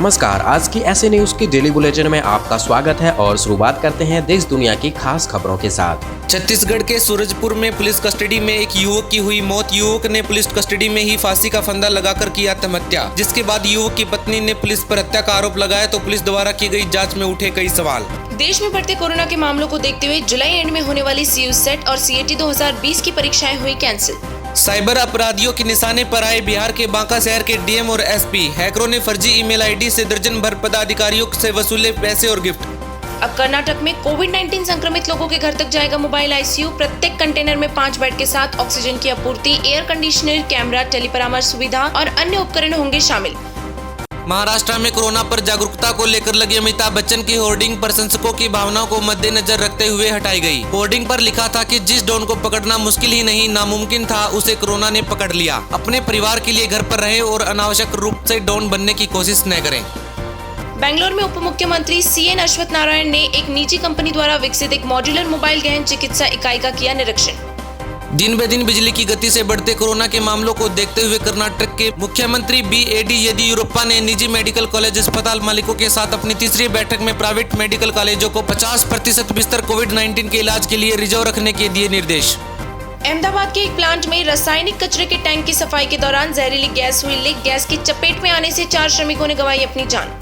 नमस्कार, आज की ऐसे न्यूज की डेली बुलेटिन में आपका स्वागत है और शुरुआत करते हैं देश दुनिया की खास खबरों के साथ। छत्तीसगढ़ के सूरजपुर में पुलिस कस्टडी में एक युवक की हुई मौत। युवक ने पुलिस कस्टडी में ही फांसी का फंदा लगाकर किया आत्महत्या, जिसके बाद युवक की पत्नी ने पुलिस पर हत्या का आरोप लगाया तो पुलिस द्वारा की गई जांच में उठे कई सवाल। देश में बढ़ते कोरोना के मामलों को देखते हुए जुलाई एंड में होने वाली CU सेट और CAT 2020 की परीक्षाएं हुई कैंसिल। साइबर अपराधियों के निशाने पर आए बिहार के बांका शहर के DM और SP। हैकरों ने फर्जी ईमेल ID से दर्जन भर पदाधिकारियों से वसूले पैसे और गिफ्ट। अब कर्नाटक में कोविड-19 संक्रमित लोगों के घर तक जाएगा मोबाइल ICU। प्रत्येक कंटेनर में 5 बेड के साथ ऑक्सीजन की आपूर्ति, एयर कंडीशनर, कैमरा, टेलीपरामर्श सुविधा और अन्य उपकरण होंगे शामिल। महाराष्ट्र में कोरोना पर जागरूकता को लेकर लगी अमिताभ बच्चन की होर्डिंग प्रशंसकों की भावनाओं को मद्देनजर रखते हुए हटाई गई। होर्डिंग पर लिखा था कि जिस डॉन को पकड़ना मुश्किल ही नहीं नामुमकिन था, उसे कोरोना ने पकड़ लिया। अपने परिवार के लिए घर पर रहे और अनावश्यक रूप से डॉन बनने की कोशिश न करें। बेंगलोर में उप मुख्यमंत्री CN अश्वत्थ नारायण ने एक निजी कंपनी द्वारा विकसित एक मॉड्यूलर मोबाइल गहन चिकित्सा इकाई का किया निरीक्षण। दिन ब दिन बिजली की गति से बढ़ते कोरोना के मामलों को देखते हुए कर्नाटक के मुख्यमंत्री BAD येदियुरप्पा ने निजी मेडिकल कॉलेज अस्पताल मालिकों के साथ अपनी तीसरी बैठक में प्राइवेट मेडिकल कॉलेजों को 50% बिस्तर कोविड-19 के इलाज के लिए रिजर्व रखने के दिए निर्देश। अहमदाबाद के एक प्लांट में रासायनिक कचरे के टैंक की सफाई के दौरान जहरीली गैस हुई लीक। गैस की चपेट में आने से 4 श्रमिकों ने गंवाई अपनी जान।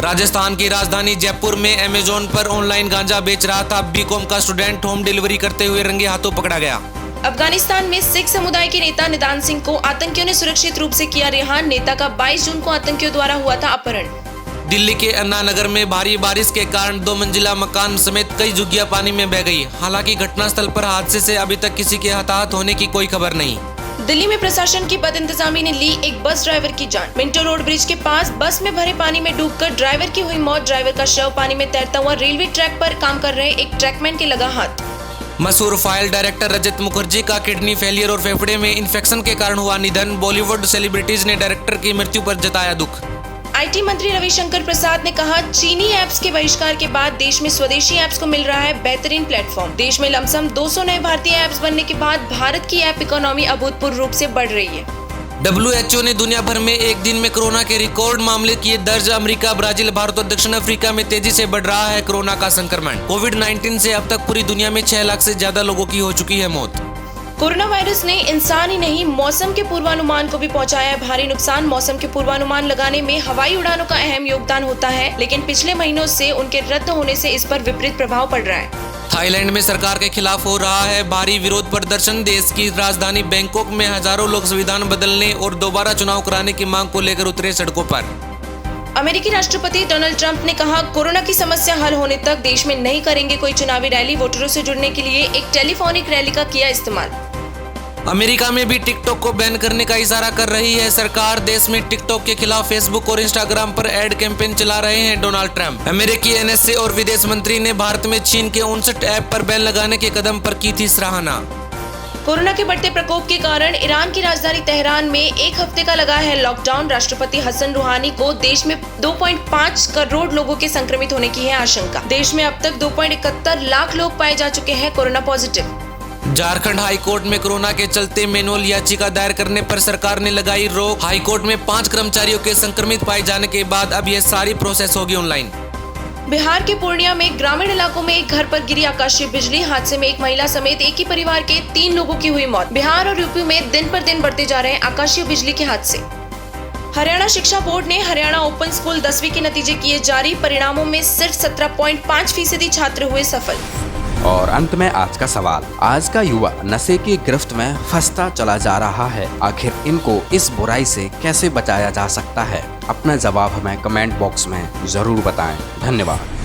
राजस्थान की राजधानी जयपुर में अमेजोन पर ऑनलाइन गांजा बेच रहा था BCom का स्टूडेंट होम डिलीवरी करते हुए रंगे हाथों पकड़ा गया। अफगानिस्तान में सिख समुदाय के नेता निदान सिंह को आतंकियों ने सुरक्षित रूप से किया रिहा। नेता का 22 जून को आतंकियों द्वारा हुआ था अपहरण। दिल्ली के अन्ना नगर में भारी बारिश के कारण 2 मंजिला मकान समेत कई झुग्गियां पानी में बह गई। हालांकि घटनास्थल पर हादसे से अभी तक किसी के हताहत होने की कोई खबर नहीं। दिल्ली में प्रशासन की बदइंतजामी ने ली एक बस ड्राइवर की जान। मिंटो रोड ब्रिज के पास बस में भरे पानी में डूबकर ड्राइवर की हुई मौत। ड्राइवर का शव पानी में तैरता हुआ रेलवे ट्रैक पर काम कर रहे एक ट्रैकमैन के लगा हाथ। मशहूर फाइल डायरेक्टर रजत मुखर्जी का किडनी फेलियर और फेफड़े में इन्फेक्शन के कारण हुआ निधन। बॉलीवुड सेलिब्रिटीज ने डायरेक्टर की मृत्यु पर जताया दुख। IT मंत्री रविशंकर प्रसाद ने कहा, चीनी ऐप्स के बहिष्कार के बाद देश में स्वदेशी ऐप्स को मिल रहा है बेहतरीन प्लेटफॉर्म। देश में लमसम 200 नए भारतीय ऐप्स बनने के बाद भारत की ऐप इकोनॉमी अभूतपूर्व रूप से बढ़ रही है। WHO ने दुनिया भर में एक दिन में कोरोना के रिकॉर्ड मामले किए दर्ज। अमेरिका, ब्राजील, भारत और दक्षिण अफ्रीका में तेजी से बढ़ रहा है कोरोना का संक्रमण। कोविड-19 से अब तक पूरी दुनिया में 6 लाख से ज्यादा लोगों की हो चुकी है मौत। कोरोना वायरस ने इंसान ही नहीं मौसम के पूर्वानुमान को भी पहुंचाया है भारी नुकसान। मौसम के पूर्वानुमान लगाने में हवाई उड़ानों का अहम योगदान होता है, लेकिन पिछले महीनों से उनके रद्द होने से इस पर विपरीत प्रभाव पड़ रहा है। थाईलैंड में सरकार के खिलाफ हो रहा है भारी विरोध प्रदर्शन। देश की राजधानी बैंकॉक में हजारों लोग संविधान बदलने और दोबारा चुनाव कराने की मांग को लेकर उतरे सड़कों पर। अमेरिकी राष्ट्रपति डोनाल्ड ट्रंप ने कहा, कोरोना की समस्या हल होने तक देश में नहीं करेंगे कोई चुनावी रैली। वोटरों से जुड़ने के लिए एक टेलीफोनिक रैली का किया इस्तेमाल। अमेरिका में भी टिकटॉक को बैन करने का इशारा कर रही है सरकार। देश में टिकटॉक के खिलाफ फेसबुक और इंस्टाग्राम पर एड कैंपेन चला रहे हैं डोनाल्ड ट्रंप। अमेरिकी NSA और विदेश मंत्री ने भारत में चीन के 59 ऐप पर बैन लगाने के कदम पर की थी सराहना। कोरोना के बढ़ते प्रकोप के कारण ईरान की राजधानी तेहरान में 1 हफ्ते का लगा है लॉकडाउन। राष्ट्रपति हसन रूहानी को देश में 2.5 करोड़ लोगों के संक्रमित होने की है आशंका। देश में अब तक 2.71 लाख लोग पाए जा चुके हैं corona positive. Jharkhand high court में कोरोना के चलते मैनुअल याचिका दायर करने पर सरकार ने लगाई रोक। हाई कोर्ट में 5 कर्मचारियों के संक्रमित पाए जाने के बाद अब यह सारी प्रोसेस होगी ऑनलाइन। बिहार के पूर्णिया में ग्रामीण इलाकों में एक घर पर गिरी आकाशीय बिजली। हादसे में एक महिला समेत एक ही परिवार के 3 लोगों की हुई मौत। बिहार और यूपी में दिन पर दिन बढ़ते जा रहे हैं आकाशीय बिजली के हादसे। हरियाणा शिक्षा बोर्ड ने हरियाणा ओपन स्कूल 10वीं के नतीजे किए जारी। परिणामों में सिर्फ 17.5% छात्र हुए सफल। और अंत में आज का सवाल, आज का युवा नशे की गिरफ्त में फंसता चला जा रहा है। आखिर इनको इस बुराई से कैसे बचाया जा सकता है? अपना जवाब हमें कमेंट बॉक्स में जरूर बताएं। धन्यवाद।